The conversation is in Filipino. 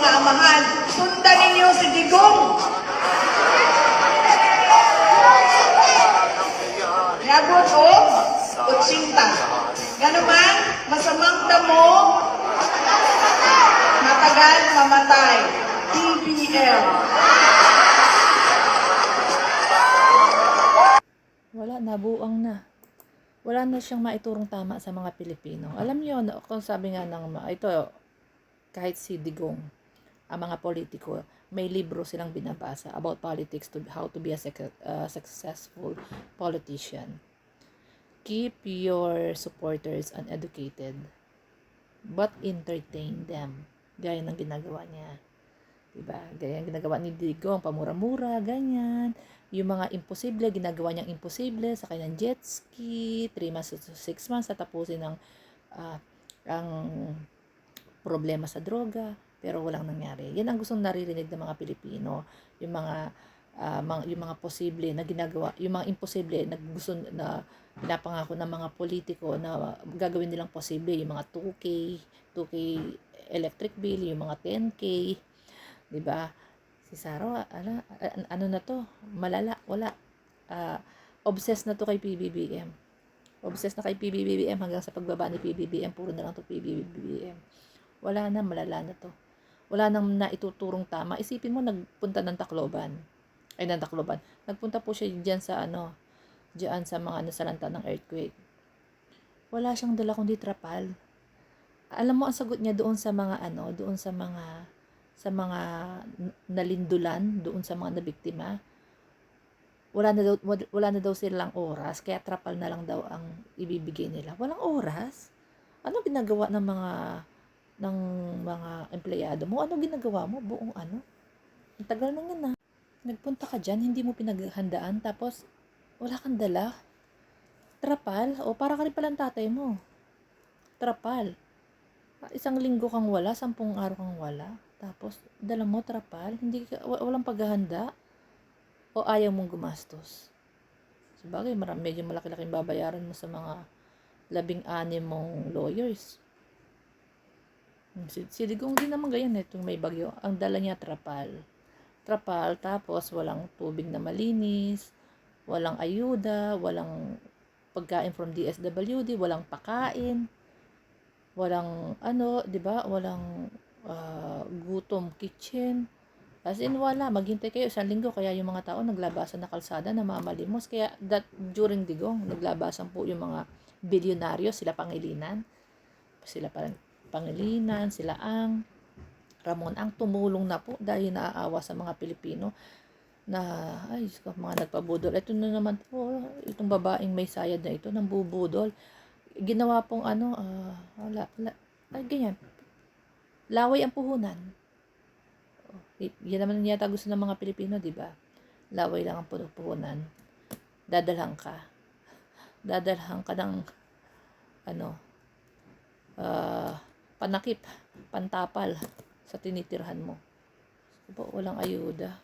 mga amahan, sundan ninyo si Digong. Yagot o, kutsinta. Ganuman, masamang damo, matagal mamatay. TBL. Wala na, buang na. Wala na siyang maiturong tama sa mga Pilipino. Alam niyo, kung sabi nga ito, kahit si Digong, ang mga politiko, may libro silang binabasa about politics, to how to be a successful politician. Keep your supporters uneducated, but entertain them. Gaya ng ginagawa niya. Diba? Gaya ng ginagawa ni Digong, pamura-mura, ganyan. Yung mga imposible, ginagawa niyang imposible sa kanyang jet ski, 3 months to 6 months, tatapusin ng ang problema sa droga, pero walang nangyari. Yan ang gustong naririnig ng mga Pilipino, yung mga posible na ginagawa, yung mga imposible na gusto na pinapangako ng mga politiko na gagawin nilang posible, yung mga 2K electric bill, yung mga 10K, 'di ba? Si Saro, ano na to? Malala, wala. Obsessed na to kay PBBM. Obsessed na kay PBBM hanggang sa pagbaba ni PBBM, puro na lang to PBBM. Wala na, malala na to. Wala nang naituturong tama. Isipin mo, nagpunta ng Tacloban. Nagpunta po siya diyan sa mga nasalanta ng earthquake. Wala siyang dala kundi trapal. Alam mo ang sagot niya doon sa mga nalindulan, doon sa mga nabiktima. Wala na daw silang oras, kaya trapal na lang daw ang ibibigay nila. Walang oras? Ano ginagawa ng mga empleyado mo? Ano ginagawa mo? Buong Ang tagal na yan na. Nagpunta ka dyan, hindi mo pinaghandaan, tapos wala kang dala. Trapal? O para ka rin palang tatay mo. Trapal. 1 linggo kang wala, 10 araw kang wala. Tapos, dala mo trapal, walang paghahanda. O ayaw mong gumastos. Sabagay, medyo malaki-laking babayaran mo sa mga 16 mong lawyers. Si Digong din naman ganyan, itong may bagyo. Ang dala niya trapal, tapos walang tubig na malinis, walang ayuda, walang pagkain from DSWD, walang pakain, walang 'di ba? Walang gutom kitchen. As in, wala. Maghintay kayo 1 linggo. Kaya yung mga tao naglabasan na kalsada, namamalimos. Kaya during Digong, naglabasan po yung mga bilyonaryo, sila Pangilinan. Sila ang Ramon ang tumulong na po dahil naaawa sa mga Pilipino na, mga nagpabudol. Ito na naman po, itong babaeng may sayad na ito, nang bubudol. Ginawa pong ganyan. Laway ang puhunan. Yan naman yata gusto ng mga Pilipino, di ba? Laway lang ang puhunan. Dadalhan ka ng panakip, pantapal sa tinitirhan mo. Walang ayuda.